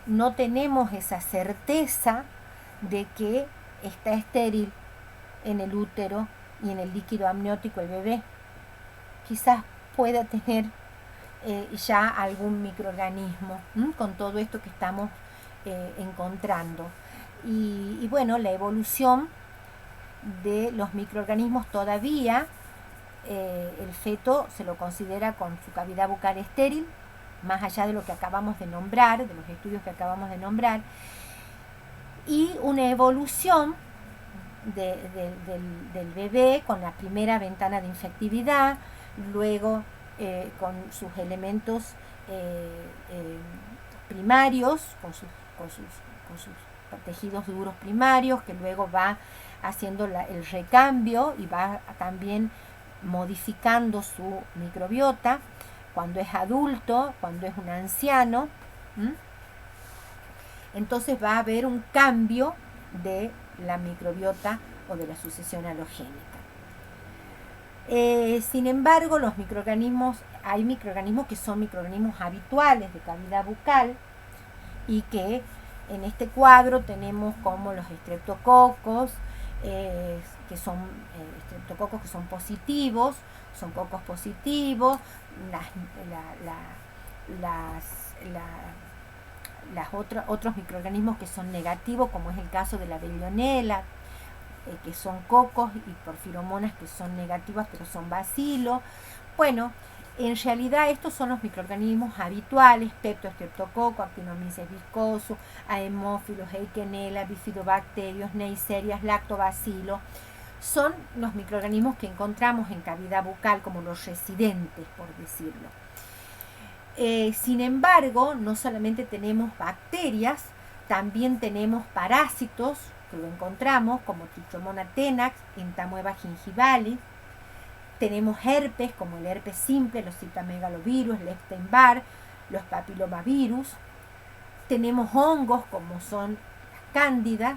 No tenemos esa certeza de que está estéril en el útero y en el líquido amniótico el bebé. Quizás pueda tener ya algún microorganismo con todo esto que estamos encontrando. Y bueno, la evolución de los microorganismos todavía, el feto se lo considera con su cavidad bucal estéril, más allá de lo que acabamos de nombrar, de los estudios que acabamos de nombrar, y una evolución del bebé con la primera ventana de infectividad, luego con sus elementos primarios, con sus tejidos duros primarios, que luego va haciendo el recambio y va también modificando su microbiota cuando es adulto, cuando es un anciano. Entonces va a haber un cambio de la microbiota o de la sucesión alogénica. Sin embargo, hay microorganismos que son microorganismos habituales de cavidad bucal, y que en este cuadro tenemos como los estreptococos, que son estreptococos que son positivos, son cocos positivos, otros microorganismos que son negativos, como es el caso de la Bellonella, que son cocos, y porfiromonas, que son negativas pero son bacilos. Bueno, en realidad estos son los microorganismos habituales: Peptostreptococcus, Actinomyces viscosus, Haemophilus, Heikenella, Bifidobacterius, Neisseria, Lactobacillus. Son los microorganismos que encontramos en cavidad bucal como los residentes, por decirlo. Sin embargo, no solamente tenemos bacterias, también tenemos parásitos que lo encontramos como Trichomonas tenax, Entamoeba gingivalis. Tenemos herpes como el herpes simple, los citomegalovirus, el Epstein-Barr, los papilomavirus. Tenemos hongos como son las cándidas.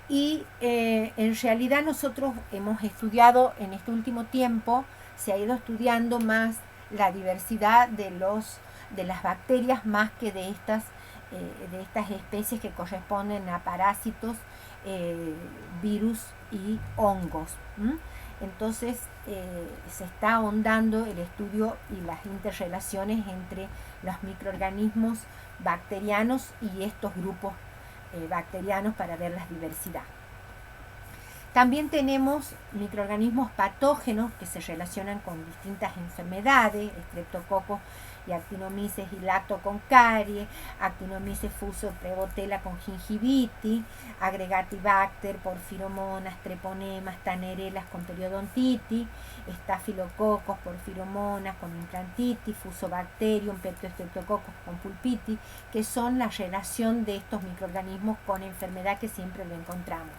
Y en realidad nosotros hemos estudiado en este último tiempo, se ha ido estudiando más la diversidad de las bacterias más que de estas especies que corresponden a parásitos, virus y hongos. Entonces se está ahondando el estudio y las interrelaciones entre los microorganismos bacterianos y estos grupos bacterianos para ver la diversidad. También tenemos microorganismos patógenos que se relacionan con distintas enfermedades, Streptococcus y Actinomyces y lacto con caries, Actinomyces fuso prevotella con gingivitis, Agregatibacter, Porphyromonas, Treponemas, Tannerelas con periodontitis, Staphylococcus, Porphyromonas con implantitis, Fusobacterium, Peptostreptococcus con pulpitis, que son la relación de estos microorganismos con enfermedad que siempre lo encontramos.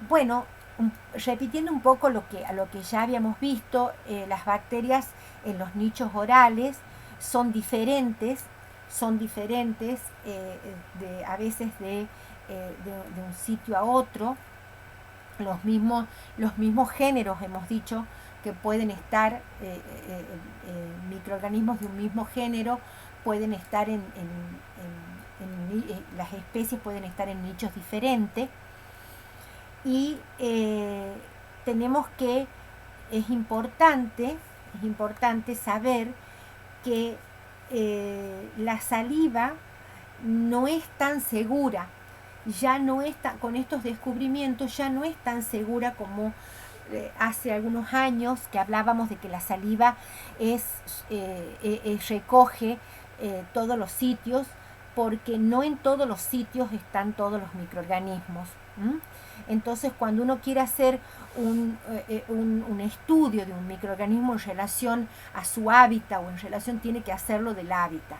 Bueno, repitiendo un poco a lo que ya habíamos visto, las bacterias en los nichos orales son diferentes a veces de un sitio a otro. Los mismos géneros, hemos dicho, que pueden estar, microorganismos de un mismo género pueden estar las especies pueden estar en nichos diferentes. Y tenemos que, es importante saber que la saliva no es tan segura, con estos descubrimientos ya no es tan segura como hace algunos años, que hablábamos de que la saliva recoge todos los sitios, porque no en todos los sitios están todos los microorganismos. Entonces, cuando uno quiere hacer un estudio de un microorganismo en relación a su hábitat o en relación, tiene que hacerlo del hábitat.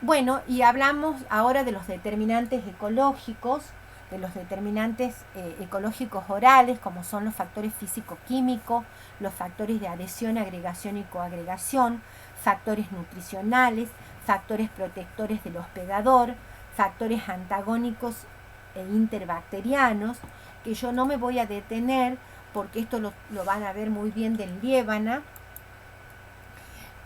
Bueno, y hablamos ahora de los determinantes ecológicos, de los determinantes ecológicos orales, como son los factores físico-químicos, los factores de adhesión, agregación y coagregación, factores nutricionales, factores protectores del hospedador, factores antagónicos e interbacterianos, que yo no me voy a detener porque esto lo van a ver muy bien del Liébana.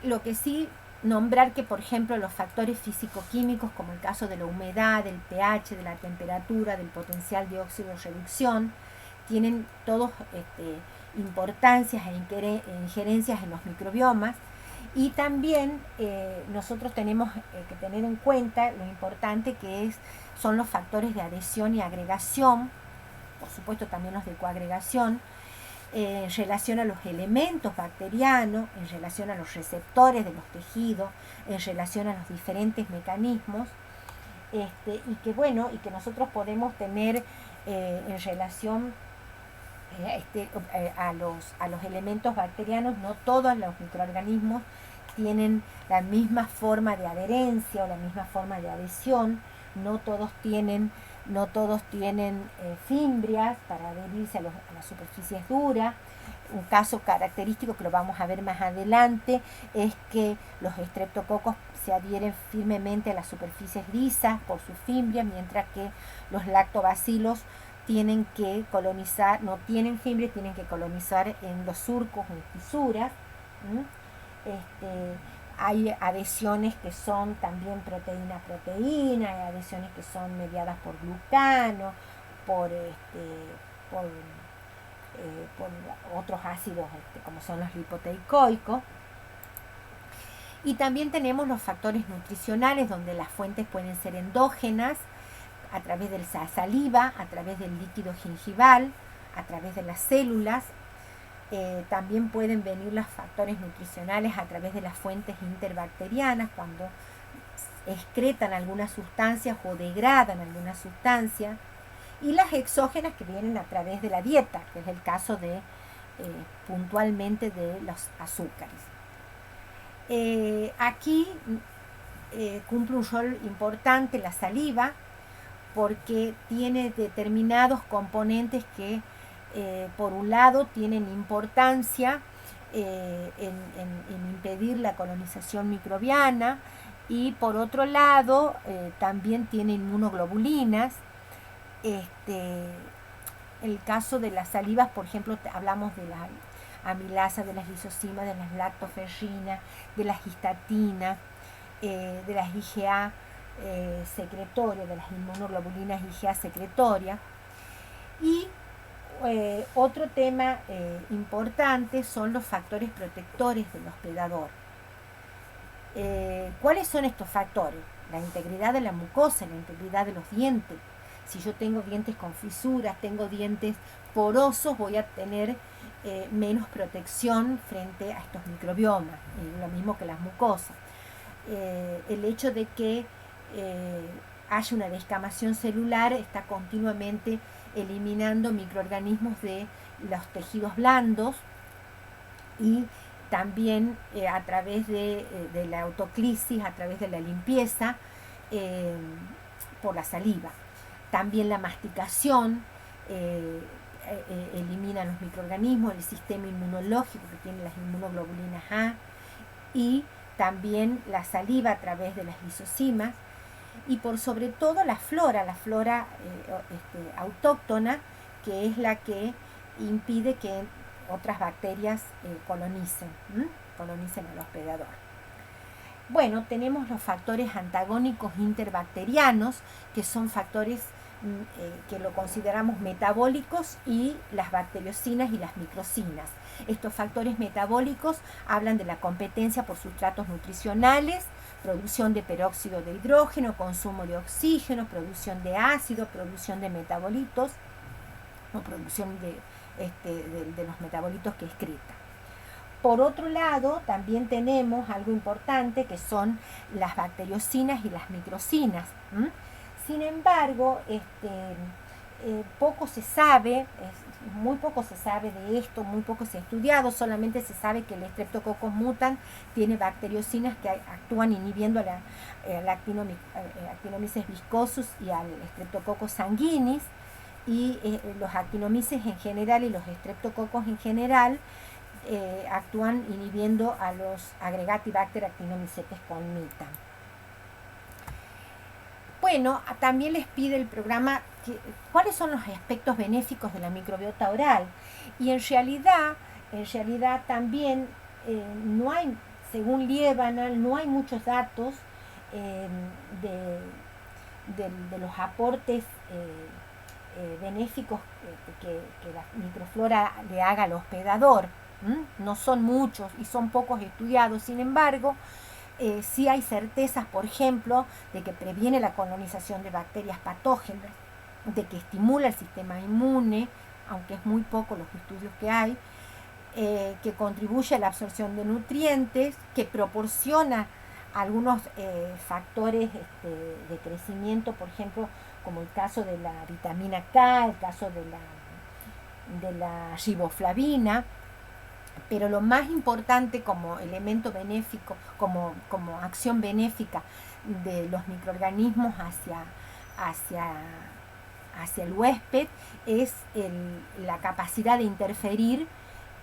Lo que sí, nombrar que, por ejemplo, los factores físico-químicos, como el caso de la humedad, del pH, de la temperatura, del potencial de óxido-reducción, tienen todos importancias e injerencias en los microbiomas. Y también nosotros tenemos que tener en cuenta lo importante que son los factores de adhesión y agregación, por supuesto también los de coagregación, en relación a los elementos bacterianos, en relación a los receptores de los tejidos, en relación a los diferentes mecanismos, y que nosotros podemos tener en relación a los elementos bacterianos. No todos los microorganismos tienen la misma forma de adherencia o la misma forma de adhesión, no todos tienen fimbrias para adherirse a las superficies duras. Un caso característico que lo vamos a ver más adelante es que los streptococos se adhieren firmemente a las superficies lisas por sus fimbrias, mientras que los lactobacilos tienen que colonizar, no tienen fimbrias, tienen que colonizar en los surcos o en fisuras. Hay adhesiones que son también proteína-proteína, hay adhesiones que son mediadas por glucano, por otros ácidos como son los lipoteicoicos. Y también tenemos los factores nutricionales, donde las fuentes pueden ser endógenas, a través de la saliva, a través del líquido gingival, a través de las células. También pueden venir los factores nutricionales a través de las fuentes interbacterianas, cuando excretan algunas sustancias o degradan algunas sustancias. Y las exógenas, que vienen a través de la dieta, que es el caso de puntualmente de los azúcares. Aquí cumple un rol importante la saliva porque tiene determinados componentes que por un lado tienen importancia en impedir la colonización microbiana y por otro lado también tiene inmunoglobulinas. El caso de las salivas, por ejemplo, hablamos de la amilasa, de las lisosimas, de las lactoferrinas, de las histatinas, de las IgA secretorias, de las inmunoglobulinas IgA secretorias. Y otro tema importante son los factores protectores del hospedador. ¿Cuáles son estos factores? La integridad de la mucosa, la integridad de los dientes. Si yo tengo dientes con fisuras, tengo dientes porosos, voy a tener menos protección frente a estos microbiomas, lo mismo que las mucosas. El hecho de que haya una descamación celular está continuamente eliminando microorganismos de los tejidos blandos y también a través de la autoclisis, a través de la limpieza por la saliva. También la masticación elimina los microorganismos, el sistema inmunológico que tiene las inmunoglobulinas A y también la saliva a través de las lisosimas y por sobre todo la flora autóctona, que es la que impide que otras bacterias colonicen al hospedador. Bueno, tenemos los factores antagónicos interbacterianos, que son factores que lo consideramos metabólicos, y las bacteriocinas y las microcinas. Estos factores metabólicos hablan de la competencia por sustratos nutricionales, producción de peróxido de hidrógeno, consumo de oxígeno, producción de ácido, producción de metabolitos, o producción de los metabolitos que excreta. Por otro lado, también tenemos algo importante que son las bacteriocinas y las microcinas. Sin embargo, poco se sabe, muy poco se sabe de esto, muy poco se ha estudiado, solamente se sabe que el Streptococcus mutans tiene bacteriocinas que actúan inhibiendo a la Actinomyces viscosus y al Streptococcus sanguinis, y los Actinomyces en general y los Streptococcus en general actúan inhibiendo a los Agregatibacter actinomycetes conmitan. Bueno, también les pide el programa cuáles son los aspectos benéficos de la microbiota oral. Y en realidad también no hay, según Lieberman, no hay muchos datos de los aportes benéficos que la microflora le haga al hospedador. No son muchos y son pocos estudiados. Sin embargo, sí hay certezas, por ejemplo, de que previene la colonización de bacterias patógenas, de que estimula el sistema inmune, aunque es muy poco los estudios que hay, que contribuye a la absorción de nutrientes, que proporciona algunos factores de crecimiento, por ejemplo, como el caso de la vitamina K, el caso de la riboflavina. Pero lo más importante como elemento benéfico, como acción benéfica de los microorganismos hacia el huésped, es la capacidad de interferir,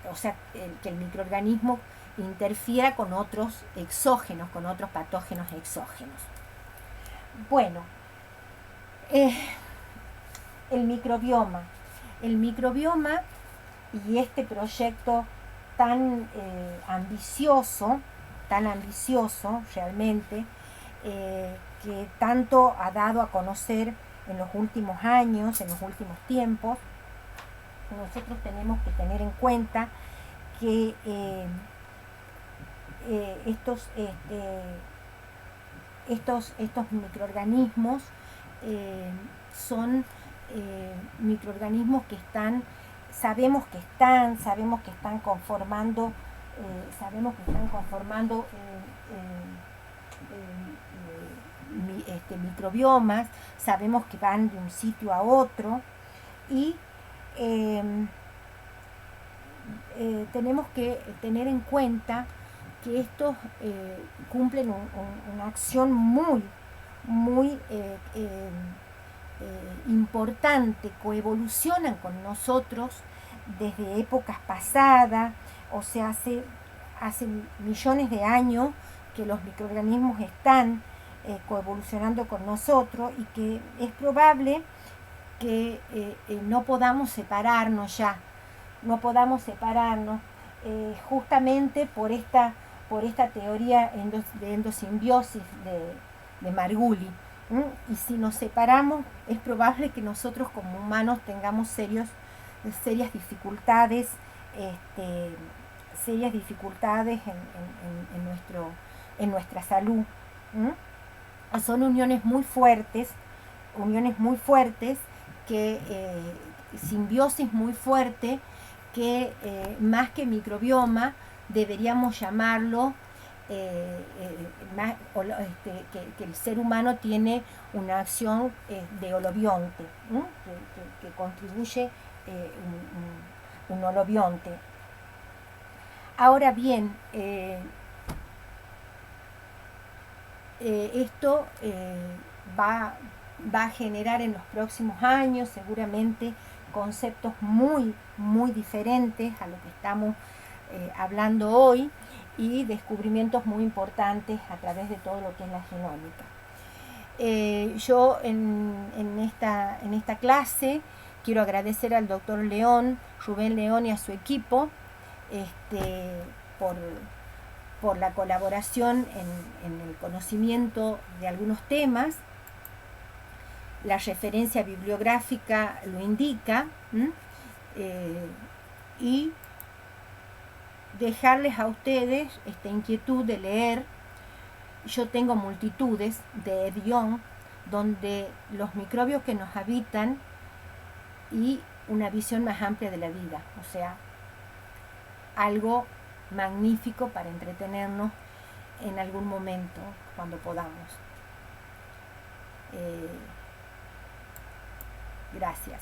o sea, que el microorganismo interfiera con otros exógenos, con otros patógenos exógenos. Bueno, el microbioma y este proyecto tan ambicioso realmente, que tanto ha dado a conocer en los últimos años, en los últimos tiempos. Nosotros tenemos que tener en cuenta que estos microorganismos son microorganismos que sabemos que están conformando microbiomas, sabemos que van de un sitio a otro y tenemos que tener en cuenta que estos cumplen una acción muy importante, coevolucionan con nosotros desde épocas pasadas, o sea, hace millones de años que los microorganismos están coevolucionando con nosotros y que es probable que no podamos separarnos ya, justamente por esta teoría de endosimbiosis de Margulis. Y si nos separamos, es probable que nosotros como humanos tengamos serias dificultades, en nuestra salud. Son uniones muy fuertes, que simbiosis muy fuerte, que más que microbioma deberíamos llamarlo que el ser humano tiene una acción de holobionte, que contribuye un holobionte. Ahora bien, esto va a generar en los próximos años seguramente conceptos muy diferentes a lo que estamos hablando hoy, y descubrimientos muy importantes a través de todo lo que es la genómica. Yo en esta clase quiero agradecer al doctor Rubén León y a su equipo por la colaboración en el conocimiento de algunos temas. La referencia bibliográfica lo indica, y dejarles a ustedes esta inquietud de leer. Yo tengo multitudes de Edión, donde los microbios que nos habitan y una visión más amplia de la vida, o sea, algo magnífico para entretenernos en algún momento cuando podamos. Gracias.